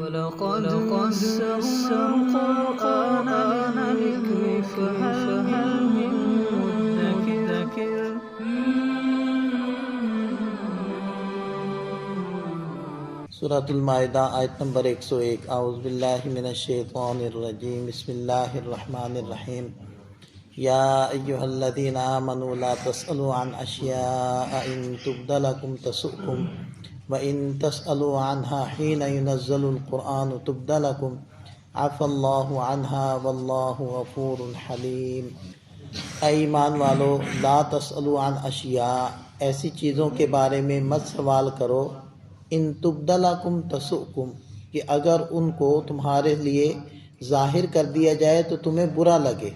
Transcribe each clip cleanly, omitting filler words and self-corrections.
وَلَقَدْ يَسَّرْنَا الْقُرْآنَ لِلذِّكْرِ فَهَلْ مِن مُّدَّكِرٍ سورۃ المائدہ آیت نمبر 101۔ اعوذ باللہ من الشیطان الرجیم، بسم اللہ الرحمن الرحیم۔ یا ایہا الذین آمنوا لا تسألوا عن اشیاء ان تبد لکم تسؤکم وان تسألوا عنها حین ینزل القرآن تبد لکم عفا اللہ عنها واللہ غفور حلیم۔ اے ایمان والو، لا تسألوا عن اشیاء، ایسی چیزوں کے بارے میں مت سوال کرو، ان تبد لکم تسؤکم، کہ اگر ان کو تمہارے لیے ظاہر کر دیا جائے تو تمہیں برا لگے،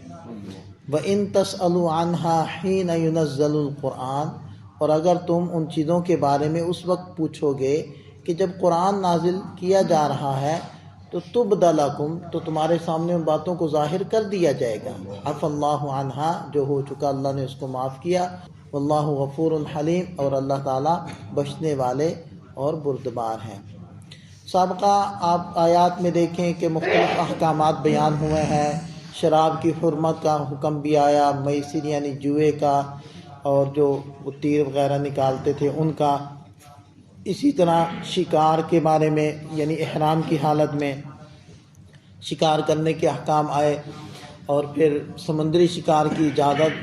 وَإِن تَسْأَلُوا عَنْهَا حِينَ يُنَزَّلُ الْقُرْآنِ، اور اگر تم ان چیزوں کے بارے میں اس وقت پوچھو گے کہ جب قرآن نازل کیا جا رہا ہے تو تبد لکم، تو تمہارے سامنے ان باتوں کو ظاہر کر دیا جائے گا۔ عفا اللہ عنہا، جو ہو چکا اللہ نے اس کو معاف کیا، واللہ غفور حلیم، اور اللہ تعالیٰ بخشنے والے اور بردبار ہیں۔ سابقہ آپ آیات میں دیکھیں کہ مختلف احکامات بیان ہوئے ہیں۔ شراب کی حرمت کا حکم بھی آیا، میسر یعنی جوئے کا، اور جو وہ تیر وغیرہ نکالتے تھے ان کا، اسی طرح شکار کے بارے میں، یعنی احرام کی حالت میں شکار کرنے کے احکام آئے، اور پھر سمندری شکار کی اجازت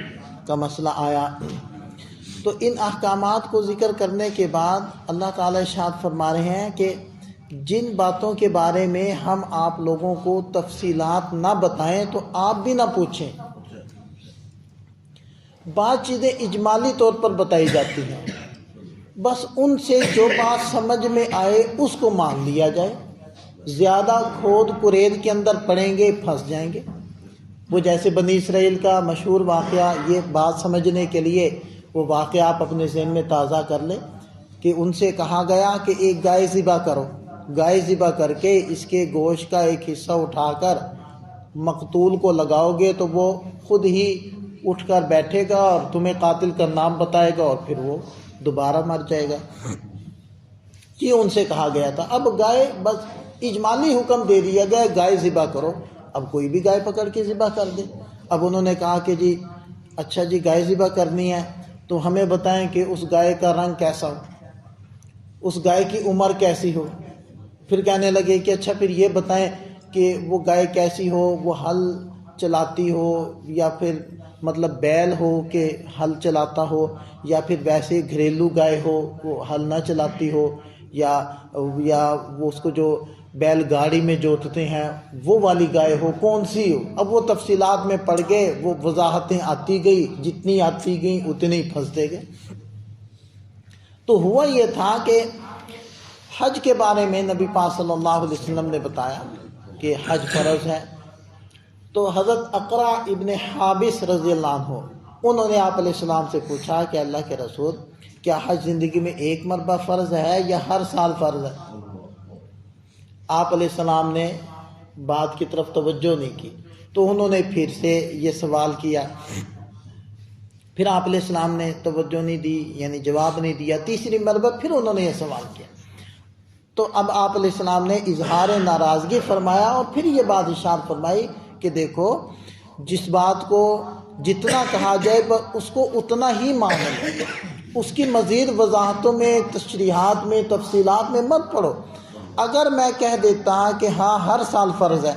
کا مسئلہ آیا۔ تو ان احکامات کو ذکر کرنے کے بعد اللہ تعالیٰ ارشاد فرما رہے ہیں کہ جن باتوں کے بارے میں ہم آپ لوگوں کو تفصیلات نہ بتائیں تو آپ بھی نہ پوچھیں۔ بعض چیزیں اجمالی طور پر بتائی جاتی ہیں، بس ان سے جو بات سمجھ میں آئے اس کو مان لیا جائے۔ زیادہ کھود کرید کے اندر پڑیں گے، پھنس جائیں گے۔ وہ جیسے بنی اسرائیل کا مشہور واقعہ، یہ بات سمجھنے کے لیے وہ واقعہ آپ اپنے ذہن میں تازہ کر لیں کہ ان سے کہا گیا کہ ایک گائے ذبح کرو، گائے ذبح کر کے اس کے گوشت کا ایک حصہ اٹھا کر مقتول کو لگاؤ گے تو وہ خود ہی اٹھ کر بیٹھے گا اور تمہیں قاتل کا نام بتائے گا اور پھر وہ دوبارہ مر جائے گا۔ یہ ان سے کہا گیا تھا۔ اب گائے، بس اجمالی حکم دے دیا گیا گائے ذبح کرو، اب کوئی بھی گائے پکڑ کے ذبح کر دے۔ اب انہوں نے کہا کہ جی اچھا جی گائے ذبح کرنی ہے تو ہمیں بتائیں کہ اس گائے کا رنگ کیسا ہو، اس گائے کی عمر کیسی ہو۔ پھر کہنے لگے کہ اچھا پھر یہ بتائیں کہ وہ گائے کیسی ہو، وہ ہل چلاتی ہو یا پھر مطلب بیل ہو کہ ہل چلاتا ہو، یا پھر ویسے گھریلو گائے ہو وہ ہل نہ چلاتی ہو، یا وہ اس کو جو بیل گاڑی میں جوتتے ہیں وہ والی گائے ہو، کون سی ہو۔ اب وہ تفصیلات میں پڑ گئے، وہ وضاحتیں آتی گئی، جتنی آتی گئیں اتنے ہی پھنستے گئے۔ تو ہوا یہ تھا کہ حج کے بارے میں نبی پاک صلی اللہ علیہ وسلم نے بتایا کہ حج فرض ہے۔ تو حضرت اقرع ابن حابس رضی اللہ عنہ، انہوں نے آپ علیہ السلام سے پوچھا کہ اللہ کے رسول، کیا حج زندگی میں ایک مرتبہ فرض ہے یا ہر سال فرض ہے؟ آپ علیہ السلام نے بات کی طرف توجہ نہیں کی، تو انہوں نے پھر سے یہ سوال کیا۔ پھر آپ علیہ السلام نے توجہ نہیں دی، یعنی جواب نہیں دیا۔ تیسری مرتبہ پھر انہوں نے یہ سوال کیا، تو اب آپ علیہ السلام نے اظہار ناراضگی فرمایا اور پھر یہ بات ارشاد فرمائی کہ دیکھو، جس بات کو جتنا کہا جائے اس کو اتنا ہی مانو، اس کی مزید وضاحتوں میں، تشریحات میں، تفصیلات میں مت پڑھو۔ اگر میں کہہ دیتا کہ ہاں ہر سال فرض ہے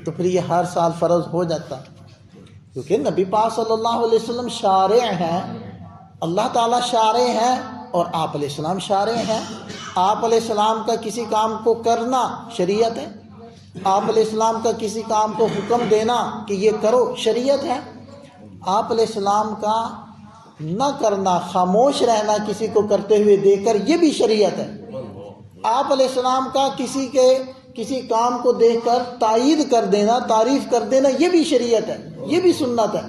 تو پھر یہ ہر سال فرض ہو جاتا، کیونکہ نبی پاک صلی اللہ علیہ وسلم شارع ہیں، اللہ تعالیٰ شارع ہیں اور آپ علیہ السلام شارع ہیں۔ آپ علیہ السلام کا کسی کام کو کرنا شریعت ہے، آپ علیہ السلام کا کسی کام کو حکم دینا کہ یہ کرو شریعت ہے، آپ علیہ السلام کا نہ کرنا، خاموش رہنا کسی کو کرتے ہوئے دیکھ کر، یہ بھی شریعت ہے۔ آپ علیہ السلام کا کسی کام کو دیکھ کر تائید کر دینا، تعریف کر دینا، یہ بھی شریعت ہے، یہ بھی سنت ہے۔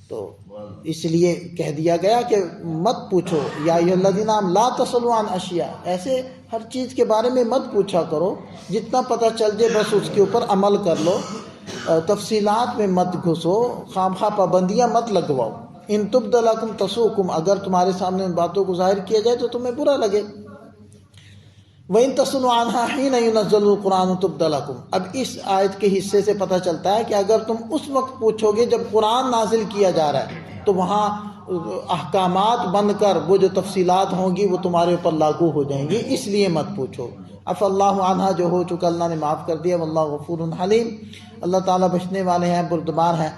تو اس لیے کہہ دیا گیا کہ مت پوچھو، یا ایھا الذین آمنوا لا تسألوا عن اشیاء، ایسے ہر چیز کے بارے میں مت پوچھا کرو، جتنا پتہ چل جائے بس اس کے اوپر عمل کر لو، تفصیلات میں مت گھسو، خامخواہ پابندیاں مت لگواؤ۔ ان تبد لکم تسؤکم، اگر تمہارے سامنے ان باتوں کو ظاہر کیا جائے تو تمہیں برا لگے۔ وَإِن تَسْأَلُوا عَنْهَا حِينَ يُنَزَّلُ الْقُرْآنُ تُبْدَ لَكُمْ۔ اب اس آیت کے حصے سے پتہ چلتا ہے کہ اگر تم اس وقت پوچھو گے جب قرآن نازل کیا جا رہا ہے تو وہاں احکامات بن کر وہ جو تفصیلات ہوں گی وہ تمہارے اوپر لاگو ہو جائیں گی، اس لیے مت پوچھو۔ عفا اللہ عنہا، جو ہو چکا اللہ نے معاف کر دیا، واللہ غفور حلیم، اللہ تعالیٰ بخشنے والے ہیں، بردبار ہیں۔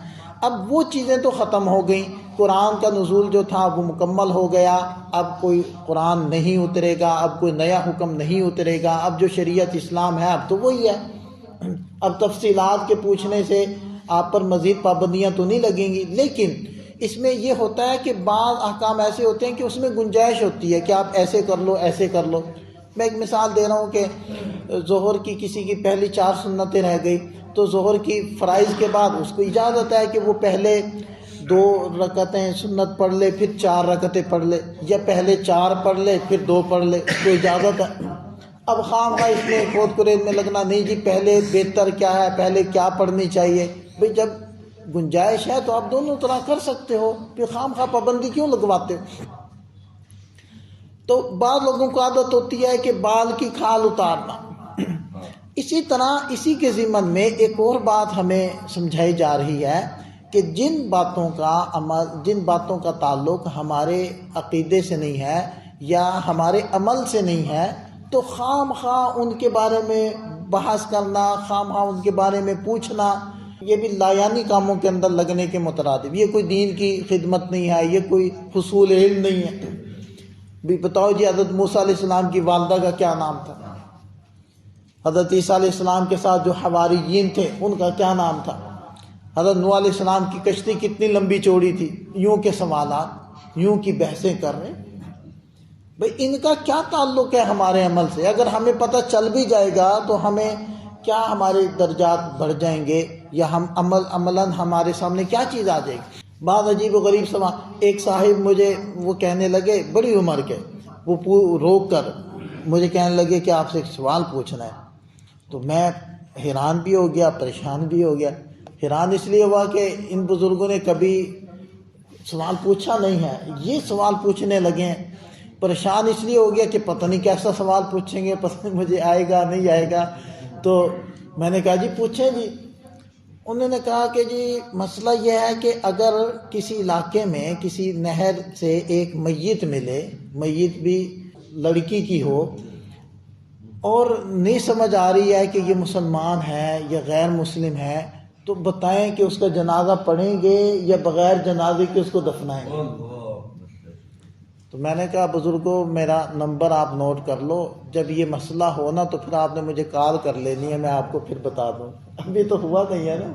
اب وہ چیزیں تو ختم ہو گئیں، قرآن کا نزول جو تھا وہ مکمل ہو گیا، اب کوئی قرآن نہیں اترے گا، اب کوئی نیا حکم نہیں اترے گا، اب جو شریعت اسلام ہے اب تو وہی ہے۔ اب تفصیلات کے پوچھنے سے آپ پر مزید پابندیاں تو نہیں لگیں گی، لیکن اس میں یہ ہوتا ہے کہ بعض احکام ایسے ہوتے ہیں کہ اس میں گنجائش ہوتی ہے کہ آپ ایسے کر لو، ایسے کر لو۔ میں ایک مثال دے رہا ہوں کہ ظہر کی کسی کی پہلی 4 سنتیں رہ گئی تو ظہر کی فرائض کے بعد اس کو اجازت ہے کہ وہ پہلے 2 رکعتیں سنت پڑھ لے، پھر 4 رکعتیں پڑھ لے، یا پہلے 4 پڑھ لے پھر 2 پڑھ لے، اس کو اجازت ہے۔ اب خواہ اس میں کھود کرید میں لگنا نہیں جی پہلے بہتر کیا ہے، پہلے کیا پڑھنی چاہیے۔ بھئی جب گنجائش ہے تو آپ دونوں طرح کر سکتے ہو، پھر خواہ پابندی کیوں لگواتے ہو؟ تو بعض لوگوں کو عادت ہوتی ہے کہ بال کی کھال اتارنا۔ اسی طرح اسی کے ضمن میں ایک اور بات ہمیں سمجھائی جا رہی ہے کہ جن باتوں کا تعلق ہمارے عقیدے سے نہیں ہے یا ہمارے عمل سے نہیں ہے تو خواہ ان کے بارے میں بحث کرنا، خواہ ان کے بارے میں پوچھنا، یہ بھی لایانی کاموں کے اندر لگنے کے مترادف۔ یہ کوئی دین کی خدمت نہیں ہے، یہ کوئی حصول علم نہیں ہے۔ بھی بتاؤ جی حضرت موسیٰ علیہ السلام کی والدہ کا کیا نام تھا؟ حضرت عیسیٰ علیہ السلام کے ساتھ جو حواریین تھے ان کا کیا نام تھا؟ حضرت نوح علیہ السلام کی کشتی کتنی لمبی چوڑی تھی؟ یوں کے سوالات، یوں کی بحثیں کر رہے ہیں۔ بھئی ان کا کیا تعلق ہے ہمارے عمل سے؟ اگر ہمیں پتہ چل بھی جائے گا تو ہمیں کیا ہمارے درجات بڑھ جائیں گے یا ہم عملاً ہمارے سامنے کیا چیز آ جائے گی؟ بعض عجیب و غریب سوال۔ ایک صاحب مجھے وہ کہنے لگے، بڑی عمر کے، وہ روک کر مجھے کہنے لگے کہ آپ سے ایک سوال پوچھنا ہے۔ تو میں حیران بھی ہو گیا، پریشان بھی ہو گیا۔ حیران اس لیے ہوا کہ ان بزرگوں نے کبھی سوال پوچھا نہیں ہے، یہ سوال پوچھنے لگے ہیں۔ پریشان اس لیے ہو گیا کہ پتہ نہیں کیسا سوال پوچھیں گے، پتہ نہیں مجھے آئے گا نہیں آئے گا۔ تو میں نے کہا جی پوچھیں جی۔ انہوں نے کہا کہ جی مسئلہ یہ ہے کہ اگر کسی علاقے میں کسی نہر سے ایک میت ملے، میت بھی لڑکی کی ہو، اور نہیں سمجھ آ رہی ہے کہ یہ مسلمان ہے یا غیر مسلم ہے، تو بتائیں کہ اس کا جنازہ پڑھیں گے یا بغیر جنازے کے اس کو دفنائیں گے؟ تو میں نے کہا بزرگوں میرا نمبر آپ نوٹ کر لو، جب یہ مسئلہ ہونا تو پھر آپ نے مجھے کال کر لینی ہے، میں آپ کو پھر بتا دوں۔ ابھی تو ہوا نہیں ہے نا۔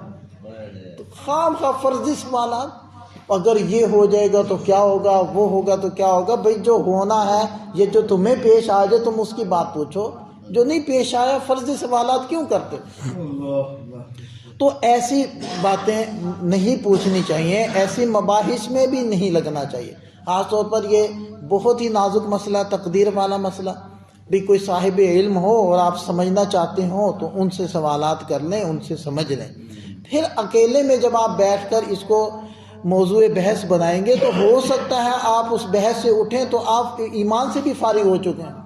تو خواہ فرضی سوالات، اگر یہ ہو جائے گا تو کیا ہوگا، وہ ہوگا تو کیا ہوگا۔ بھئی جو ہونا ہے، یہ جو تمہیں پیش آ جائے تم اس کی بات پوچھو، جو نہیں پیش آیا فرضی سوالات کیوں کرتے؟ تو ایسی باتیں نہیں پوچھنی چاہیے، ایسی مباحث میں بھی نہیں لگنا چاہیے۔ خاص طور پر یہ بہت ہی نازک مسئلہ، تقدیر والا مسئلہ۔ بھی کوئی صاحب علم ہو اور آپ سمجھنا چاہتے ہوں تو ان سے سوالات کر لیں، ان سے سمجھ لیں۔ پھر اکیلے میں جب آپ بیٹھ کر اس کو موضوع بحث بنائیں گے تو ہو سکتا ہے آپ اس بحث سے اٹھیں تو آپ ایمان سے بھی فارغ ہو چکے ہیں،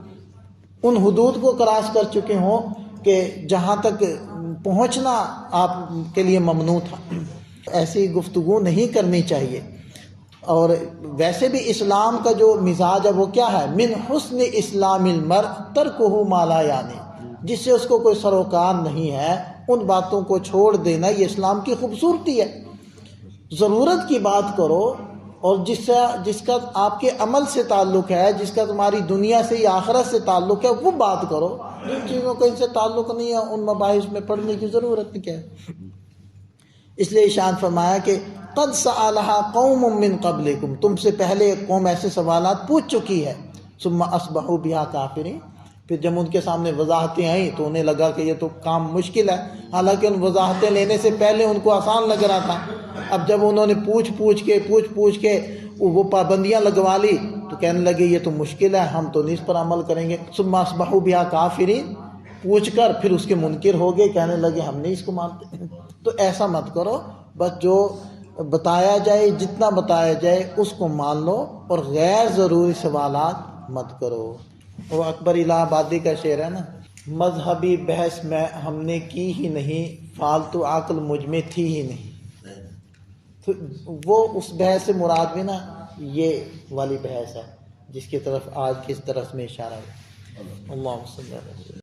ان حدود کو کراس کر چکے ہوں کہ جہاں تک پہنچنا آپ کے لیے ممنوع تھا۔ ایسی گفتگو نہیں کرنی چاہیے۔ اور ویسے بھی اسلام کا جو مزاج ہے وہ کیا ہے؟ من حسن اسلام المرء ترکہ ما لا یعنی، جس سے اس کو کوئی سروکار نہیں ہے ان باتوں کو چھوڑ دینا، یہ اسلام کی خوبصورتی ہے۔ ضرورت کی بات کرو، اور جس کا آپ کے عمل سے تعلق ہے، جس کا تمہاری دنیا سے یا آخرت سے تعلق ہے وہ بات کرو۔ جن چیزوں کا ان سے تعلق نہیں ہے ان مباحث میں پڑھنے کی ضرورت نہیں ہے۔ اس لیے ارشاد فرمایا کہ قد سألها قوم من قبلکم، تم سے پہلے ایک قوم ایسے سوالات پوچھ چکی ہے، ثم اصبحوا بها کافرین، پھر جب ان کے سامنے وضاحتیں آئیں تو انہیں لگا کہ یہ تو کام مشکل ہے، حالانکہ ان وضاحتیں لینے سے پہلے ان کو آسان لگ رہا تھا۔ اب جب انہوں نے پوچھ کے وہ پابندیاں لگوا لی تو کہنے لگے یہ تو مشکل ہے، ہم تو نہیں اس پر عمل کریں گے۔ ثم اصبحوا بها کافرین، پوچھ کر پھر اس کے منکر ہو گئے، کہنے لگے ہم نہیں اس کو مانتے۔ تو ایسا مت کرو، بس جو بتایا جائے، جتنا بتایا جائے اس کو مان لو، اور غیر ضروری سوالات مت کرو۔ وہ اکبر الہ آبادی کا شعر ہے نا، مذہبی بحث میں ہم نے کی ہی نہیں، فالتو عقل مجھ میں تھی ہی نہیں. تو وہ اس بحث سے مراد بھی نا یہ والی بحث ہے جس کی طرف آج کس درس میں اشارہ ہے. اللہ صلی اللہ علیہ وسلم.